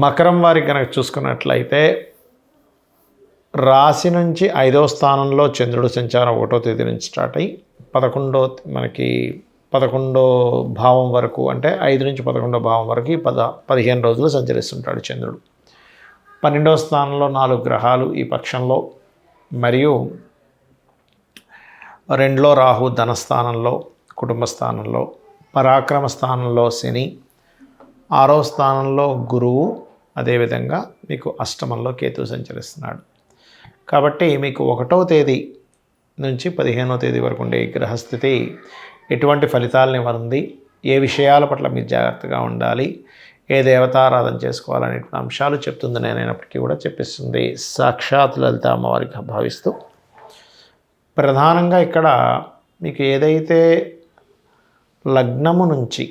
మకరం వారికి కనుక చూసుకున్నట్లయితే రాశి నుంచి 5వ స్థానంలో చంద్రుడు సంచారం 1వ తేదీ నుంచి స్టార్ట్ అయ్యి 11వ భావం వరకు, అంటే 5 నుంచి 11వ భావం వరకు 15 రోజులు సంచరిస్తుంటాడు చంద్రుడు. 12వ స్థానంలో 4 గ్రహాలు ఈ పక్షంలో, మరియు 2లో రాహు ధనస్థానంలో, కుటుంబ స్థానంలో, పరాక్రమ స్థానంలో శని, 6వ స్థానంలో గురువు, అదేవిధంగా మీకు అష్టమంలో కేతువు సంచరిస్తున్నాడు. కాబట్టి మీకు 1వ తేదీ నుంచి 15వ తేదీ వరకు ఉండే గ్రహస్థితి ఎటువంటి ఫలితాలని ఇవ్వనుంది, ఏ విషయాల పట్ల మీరు జాగ్రత్తగా ఉండాలి, ఏ దేవతారాధన చేసుకోవాలనే అంశాలు చెప్తుంది. నేనైనప్పటికీ కూడా చెప్పిస్తుంది సాక్షాత్ లలిత అమ్మవారికి భావిస్తూ. ప్రధానంగా ఇక్కడ మీకు ఏదైతే లగ్నము నుంచి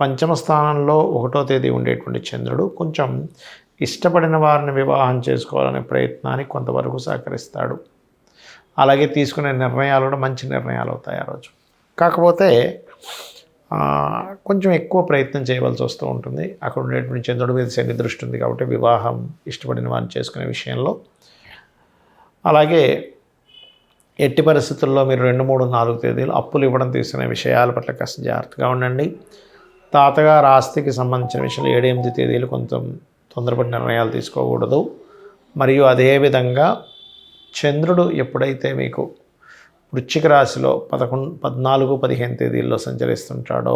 పంచమ స్థానంలో 1వ తేదీ ఉండేటువంటి చంద్రుడు కొంచెం ఇష్టపడిన వారిని వివాహం చేసుకోవాలనే ప్రయత్నానికి కొంతవరకు సహకరిస్తాడు. అలాగే తీసుకునే నిర్ణయాలు కూడా మంచి నిర్ణయాలు అవుతాయి ఆ రోజు. కాకపోతే కొంచెం ఎక్కువ ప్రయత్నం చేయవలసి వస్తూ ఉంటుంది. అక్కడ ఉండేటువంటి చంద్రుడి మీద శని దృష్టి ఉంది కాబట్టి వివాహం ఇష్టపడిన వారిని చేసుకునే విషయంలో. అలాగే ఎట్టి పరిస్థితుల్లో మీరు 2, 3, 4 తేదీలు అప్పులు ఇవ్వడం తీసుకునే విషయాల పట్ల కాస్త జాగ్రత్తగా ఉండండి. తాతగారు ఆస్తికి సంబంధించిన విషయాలు 7, 8 తేదీలు కొంచెం తొందరపడి నిర్ణయాలు తీసుకోకూడదు. మరియు అదేవిధంగా చంద్రుడు ఎప్పుడైతే మీకు వృశ్చిక రాశిలో 14, 15 తేదీల్లో సంచరిస్తుంటాడో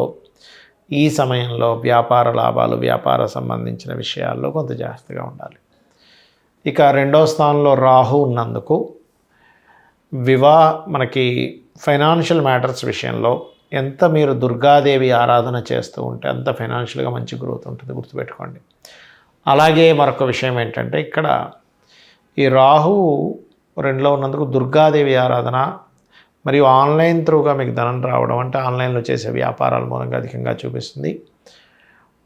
ఈ సమయంలో వ్యాపార లాభాలు, వ్యాపార సంబంధించిన విషయాల్లో కొంత జాగ్రత్తగా ఉండాలి. ఇక 2వ స్థానంలో రాహు ఉన్నందుకు మనకి ఫైనాన్షియల్ మ్యాటర్స్ విషయంలో ఎంత మీరు దుర్గాదేవి ఆరాధన చేస్తూ ఉంటే అంత ఫైనాన్షియల్గా మంచి గ్రోత్ ఉంటుంది, గుర్తుపెట్టుకోండి. అలాగే మరొక విషయం ఏంటంటే ఇక్కడ ఈ రాహువు 2లో ఉన్నందుకు దుర్గాదేవి ఆరాధన మరియు ఆన్లైన్ త్రూగా మీకు ధనం రావడం, అంటే ఆన్లైన్లో చేసే వ్యాపారాల మూలంగా అధికంగా చూపిస్తుంది.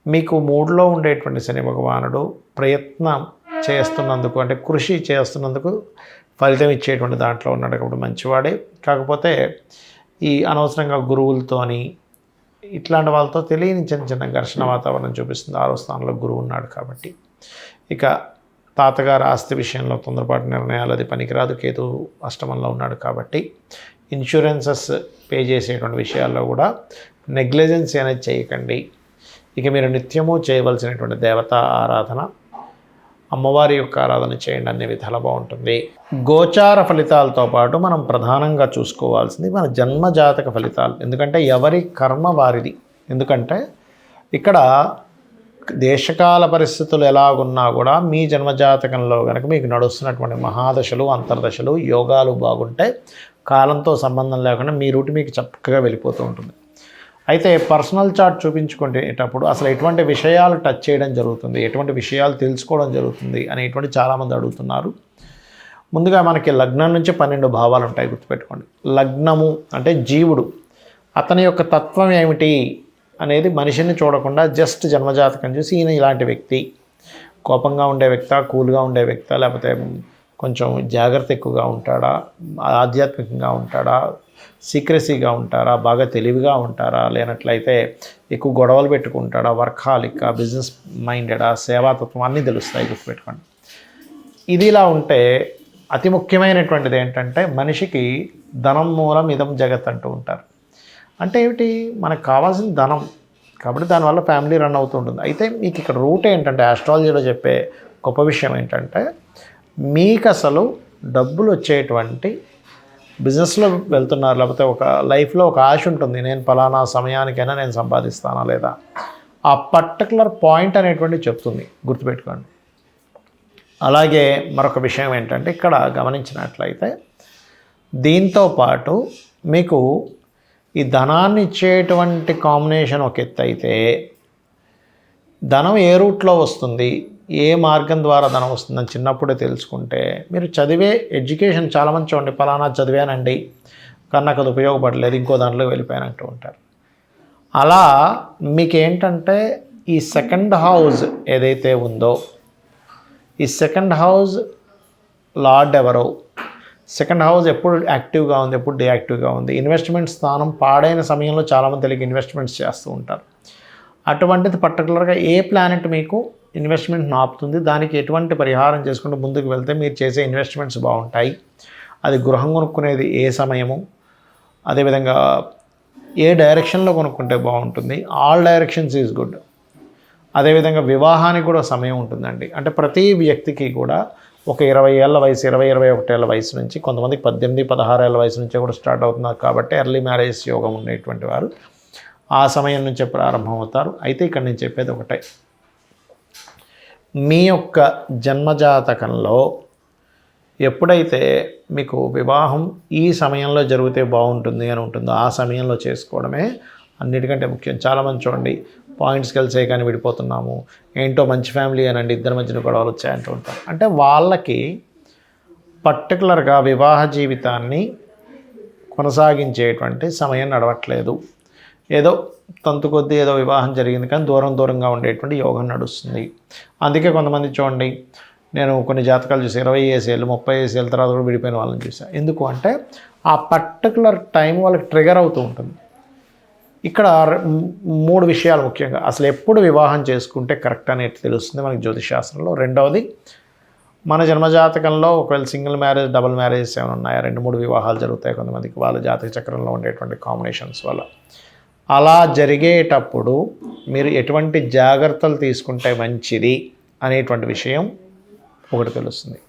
మీకు 3లో ఉండేటువంటి శని భగవానుడు ప్రయత్నం చేస్తున్నందుకు, అంటే కృషి చేస్తున్నందుకు ఫలితం ఇచ్చేటువంటి దాంట్లో ఉన్నాడు కాబట్టి మంచివాడే. కాకపోతే ఈ అనవసరంగా గురువులతోని ఇట్లాంటి వాళ్ళతో తెలియని చిన్న ఘర్షణ వాతావరణం చూపిస్తుంది. 6వ స్థానంలో గురువు ఉన్నాడు కాబట్టి. ఇక తాతగారు ఆస్తి విషయంలో తొందరపాటు నిర్ణయాలు అది పనికిరాదు. కేతు అష్టమంలో ఉన్నాడు కాబట్టి ఇన్సూరెన్సెస్ పే చేసేటువంటి విషయాల్లో కూడా నెగ్లిజెన్స్ అనేది చేయకండి. ఇక మీరు నిత్యము చేయవలసినటువంటి దేవతా ఆరాధన, అమ్మవారి యొక్క ఆరాధన చేయండి, అన్ని విధాలా బాగుంటుంది. గోచార ఫలితాలతో పాటు మనం ప్రధానంగా చూసుకోవాల్సింది మన జన్మజాతక ఫలితాలు. ఎందుకంటే ఎవరి కర్మ వారిది. ఎందుకంటే ఇక్కడ దేశకాల పరిస్థితులు ఎలాగున్నా కూడా మీ జన్మజాతకంలో కనుక మీకు నడుస్తున్నటువంటి మహాదశలు, అంతర్దశలు, యోగాలు బాగుంటే కాలంతో సంబంధం లేకుండా మీ రూట్ మీకు చక్కగా వెళ్ళిపోతూ ఉంటుంది. అయితే పర్సనల్ చార్ట్ చూపించుకునేటప్పుడు అసలు ఎటువంటి విషయాలు టచ్ చేయడం జరుగుతుంది, ఎటువంటి విషయాలు తెలుసుకోవడం జరుగుతుంది అనేటువంటి చాలామంది అడుగుతున్నారు. ముందుగా మనకి లగ్నం నుంచి 12 భావాలు ఉంటాయి, గుర్తుపెట్టుకోండి. లగ్నము అంటే జీవుడు, అతని యొక్క తత్వం ఏమిటి అనేది మనిషిని చూడకుండా జస్ట్ జన్మజాతకం చూసి ఈయన ఇలాంటి వ్యక్తి, కోపంగా ఉండే వ్యక్తా, కూల్గా ఉండే వ్యక్తా, లేకపోతే కొంచెం జాగ్రత్త ఎక్కువగా ఉంటాడా, ఆధ్యాత్మికంగా ఉంటాడా, సీక్రెసీగా ఉంటారా, బాగా తెలివిగా ఉంటారా, లేనట్లయితే ఎక్కువ గొడవలు పెట్టుకుంటాడా, వర్కాలిక, బిజినెస్ మైండెడా, సేవాతత్వం అన్నీ తెలుస్తాయి, గుర్తుపెట్టుకోండి. ఇది ఇలా ఉంటే అతి ముఖ్యమైనటువంటిది ఏంటంటే మనిషికి ధనం మూలం ఇదం జగత్ అంటూ ఉంటారు. అంటే ఏమిటి, మనకు కావాల్సిన ధనం కాబట్టి దానివల్ల ఫ్యామిలీ రన్ అవుతూ ఉంటుంది. అయితే మీకు ఇక్కడ రూట్ ఏంటంటే ఆస్ట్రాలజీలో చెప్పే గొప్ప విషయం ఏంటంటే మీకు అసలు డబ్బులు వచ్చేటువంటి బిజినెస్లో వెళ్తున్నారు, లేకపోతే ఒక లైఫ్లో ఒక ఆశ ఉంటుంది, నేను ఫలానా సమయానికైనా నేను సంపాదిస్తానా లేదా, ఆ పర్టికులర్ పాయింట్ అనేటువంటి చెప్తుంది, గుర్తుపెట్టుకోండి. అలాగే మరొక విషయం ఏంటంటే ఇక్కడ గమనించినట్లయితే దీంతో పాటు మీకు ఈ ధనాన్ని ఇచ్చేటువంటి కాంబినేషన్ ఒక ఎత్తు అయితే ధనం ఏ రూట్లో వస్తుంది, ఏ మార్గం ద్వారా ధనం వస్తుందని చిన్నప్పుడే తెలుసుకుంటే మీరు చదివే ఎడ్యుకేషన్ చాలామంది చూడండి, ఫలానా చదివానండి కానీ నాకు అది ఉపయోగపడలేదు, ఇంకో దాంట్లో వెళ్ళిపోయానంటూ ఉంటారు. అలా మీకేంటంటే ఈ సెకండ్ హౌస్ ఏదైతే ఉందో, ఈ సెకండ్ హౌస్ లార్డ్ ఎవరో, సెకండ్ హౌస్ ఎప్పుడు యాక్టివ్గా ఉంది, ఎప్పుడు డియాక్టివ్గా ఉంది, ఇన్వెస్ట్మెంట్ స్థానం పాడైన సమయంలో చాలామంది తెలియక ఇన్వెస్ట్మెంట్స్ చేస్తూ ఉంటారు. అటువంటిది పర్టికులర్గా ఏ ప్లానెట్ మీకు ఇన్వెస్ట్మెంట్ని ఆపుతుంది. దానికి ఎటువంటి పరిహారం చేసుకుంటూ ముందుకు వెళ్తే మీరు చేసే ఇన్వెస్ట్మెంట్స్ బాగుంటాయి. అది గృహం కొనుక్కునేది ఏ సమయము, అదేవిధంగా ఏ డైరెక్షన్లో కొనుక్కుంటే బాగుంటుంది, ఆల్ డైరెక్షన్స్ ఈజ్ గుడ్. అదేవిధంగా వివాహానికి కూడా సమయం ఉంటుందండి. అంటే ప్రతి వ్యక్తికి కూడా ఒక 20 ఏళ్ళ వయసు, 20-21 ఏళ్ళ వయసు నుంచి, కొంతమందికి 18-16 ఏళ్ళ వయసు నుంచే కూడా స్టార్ట్ అవుతున్నారు. కాబట్టి ఎర్లీ మ్యారేజ్ యోగం ఉండేటువంటి వారు ఆ సమయం నుంచే ప్రారంభం అవుతారు. అయితే ఇక్కడ నేను చెప్పేది ఒకటే, మీ యొక్క జన్మజాతకంలో ఎప్పుడైతే మీకు వివాహం ఈ సమయంలో జరిగితే బాగుంటుంది అని ఉంటుందో ఆ సమయంలో చేసుకోవడమే అన్నిటికంటే ముఖ్యం. చాలామంది చూడండి, పాయింట్స్కి కలిసే కానీ విడిపోతున్నాము, ఏంటో మంచి ఫ్యామిలీ అనండి, ఇద్దరి మధ్యన గొడవలు వచ్చాయంటూ ఉంటారు. అంటే వాళ్ళకి పర్టికులర్గా వివాహ జీవితాన్ని కొనసాగించేటువంటి సమయం నడవట్లేదు. ఏదో తంతు కొద్దీ ఏదో వివాహం జరిగింది కానీ దూరంగా ఉండేటువంటి యోగం నడుస్తుంది. అందుకే కొంతమంది చూడండి, నేను కొన్ని జాతకాలు చూసి 20 ఏళ్ళు 30 ఏళ్ళ తర్వాత కూడా విడిపోయిన వాళ్ళని చూసాను. ఎందుకు అంటే ఆ పర్టికులర్ టైం వాళ్ళకి ట్రిగర్ అవుతూ ఉంటుంది. ఇక్కడ 3 విషయాలు ముఖ్యంగా, అసలు ఎప్పుడు వివాహం చేసుకుంటే కరెక్ట్ అనేది తెలుస్తుంది మనకి జ్యోతిషాస్త్రంలో. రెండవది, మన జన్మజాతకంలో ఒకవేళ సింగిల్ మ్యారేజ్, డబుల్ మ్యారేజెస్ ఏమైనా ఉన్నాయా, 2-3 వివాహాలు జరుగుతాయి కొంతమందికి వాళ్ళ జాతక చక్రంలో ఉండేటువంటి కాంబినేషన్స్ వల్ల. అలా జరిగేటప్పుడు మీరు ఎటువంటి జాగ్రత్తలు తీసుకుంటే మంచిది అనేటువంటి విషయం ఒకటి తెలుస్తుంది.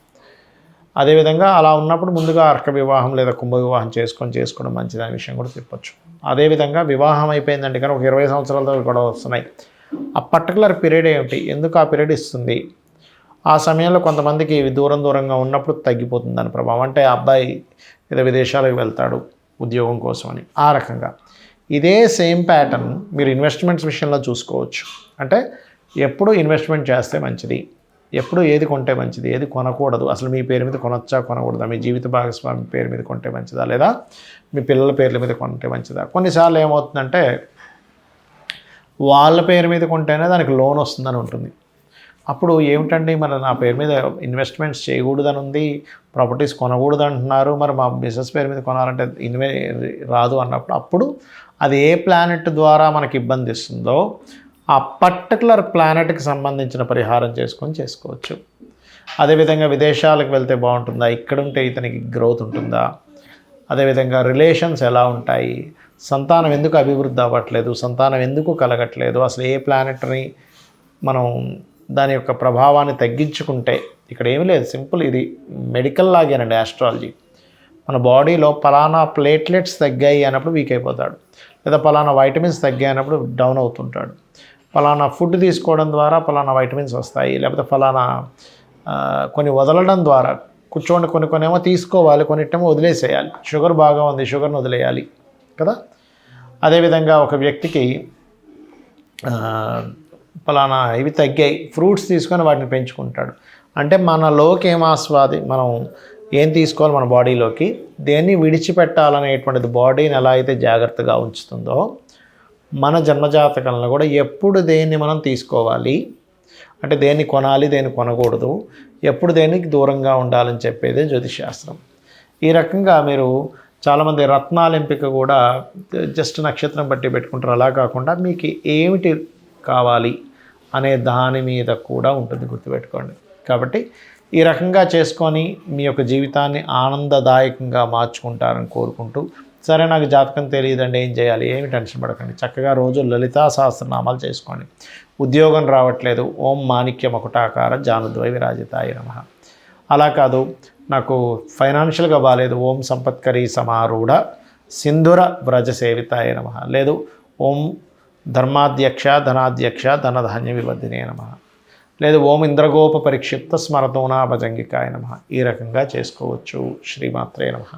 అదేవిధంగా అలా ఉన్నప్పుడు ముందుగా అర్క వివాహం లేదా కుంభ వివాహం చేసుకోవడం మంచిది అనే విషయం కూడా చెప్పొచ్చు. అదేవిధంగా వివాహం అయిపోయిందంటే కానీ ఒక 20 సంవత్సరాలతో కూడా వస్తున్నాయి. ఆ పర్టికులర్ పీరియడ్ ఏమిటి, ఎందుకు ఆ పీరియడ్ ఇస్తుంది, ఆ సమయంలో కొంతమందికి దూరంగా ఉన్నప్పుడు తగ్గిపోతుంది దాని ప్రభావం. అంటే అబ్బాయి ఏదో విదేశాలకు వెళ్తాడు ఉద్యోగం కోసమని, ఆ రకంగా. ఇదే సేమ్ ప్యాటర్న్ మీరు ఇన్వెస్ట్మెంట్స్ విషయంలో చూసుకోవచ్చు. అంటే ఎప్పుడు ఇన్వెస్ట్మెంట్ చేస్తే మంచిది, ఎప్పుడు ఏది కొంటే మంచిది, ఏది కొనకూడదు, అసలు మీ పేరు మీద కొనొచ్చా కొనకూడదా, మీ జీవిత భాగస్వామి పేరు మీద కొంటే మంచిదా, లేదా మీ పిల్లల పేర్ల మీద కొంటే మంచిదా. కొన్నిసార్లు ఏమవుతుందంటే వాళ్ళ పేరు మీద కొంటేనే దానికి లోన్ వస్తుందని ఉంటుంది. అప్పుడు ఏమిటండి, మరి నా పేరు మీద ఇన్వెస్ట్మెంట్స్ చేయకూడదని ఉంది, ప్రాపర్టీస్ కొనకూడదు అంటున్నారు, మరి మా బిజినెస్ పేరు మీద కొనాలంటే రాదు అన్నప్పుడు, అప్పుడు అది ఏ ప్లానెట్ ద్వారా మనకి ఇబ్బంది ఇస్తుందో ఆ పర్టికులర్ ప్లానెట్కి సంబంధించిన పరిహారం చేసుకోవచ్చు. అదేవిధంగా విదేశాలకు వెళ్తే బాగుంటుందా, ఇక్కడ ఉంటే ఇతనికి గ్రోత్ ఉంటుందా, అదేవిధంగా రిలేషన్స్ ఎలా ఉంటాయి, సంతానం ఎందుకు అభివృద్ధి అవ్వట్లేదు, సంతానం ఎందుకు కలగట్లేదు, అసలు ఏ ప్లానెట్ని మనం దాని యొక్క ప్రభావాన్ని తగ్గించుకుంటే, ఇక్కడ ఏమీ లేదు, సింపుల్, ఇది మెడికల్ లాగేనండి ఆస్ట్రాలజీ. మన బాడీలో పలానా ప్లేట్లెట్స్ తగ్గాయి అన్నప్పుడు వీక్ అయిపోతాడు, లేదా పలానా వైటమిన్స్ తగ్గాయి అన్నప్పుడు డౌన్ అవుతుంటాడు, పలానా ఫుడ్ తీసుకోవడం ద్వారా పలానా వైటమిన్స్ వస్తాయి, లేకపోతే పలానా కొన్ని వదలడం ద్వారా కూర్చోండి, కొన్ని ఏమో తీసుకోవాలి, కొన్నిటేమో వదిలేసేయాలి. షుగర్ బాగా ఉంది, షుగర్ని వదిలేయాలి కదా. అదేవిధంగా ఒక వ్యక్తికి పలానా ఇవి తగ్గాయి, ఫ్రూట్స్ తీసుకొని వాటిని పెంచుకుంటాడు. అంటే మనలోకి మనం ఏం తీసుకోవాలి, మన బాడీలోకి దేన్ని విడిచిపెట్టాలనేటువంటిది బాడీని ఎలా అయితే జాగ్రత్తగా ఉంచుతుందో, మన జన్మజాతకంలో కూడా ఎప్పుడు దేన్ని మనం తీసుకోవాలి, అంటే దేన్ని కొనాలి, దేన్ని కొనకూడదు, ఎప్పుడు దేనికి దూరంగా ఉండాలని చెప్పేదే జ్యోతిషశాస్త్రం. ఈ రకంగా మీరు చాలామంది రత్నాల ఎంపిక కూడా జస్ట్ నక్షత్రం బట్టి పెట్టుకుంటారు. అలా కాకుండా మీకు ఏమిటి కావాలి అనే దాని మీద కూడా ఉంటుంది, గుర్తుపెట్టుకోండి. కాబట్టి ఈ రకంగా చేసుకొని మీ యొక్క జీవితాన్ని ఆనందదాయకంగా మార్చుకుంటారని కోరుకుంటూ, సరే నాకు జాతకం తెలియదండి ఏం చేయాలి, ఏమి టెన్షన్ పడకండి, చక్కగా రోజు లలితా సహస్రనామాలు చేసుకోండి. ఉద్యోగం రావట్లేదు, ఓం మాణిక్య మకుటాకార జానుద్వై విరాజితాయ నమః. అలా కాదు, నాకు ఫైనాన్షియల్గా బాగాలేదు, ఓం సంపత్కరీ సమారూఢ సింధుర వ్రజ సేవితాయ నమః. లేదు, ఓం ధర్మాధ్యక్ష ధనాధ్యక్ష ధనధాన్య వివర్ధినే నమః. లేదు, ఓం ఇంద్రగోప పరిక్షిప్త స్మరతోనా భజంగికాయ నమః. ఈ రకంగా చేసుకోవచ్చు. శ్రీమాత్రే నమః.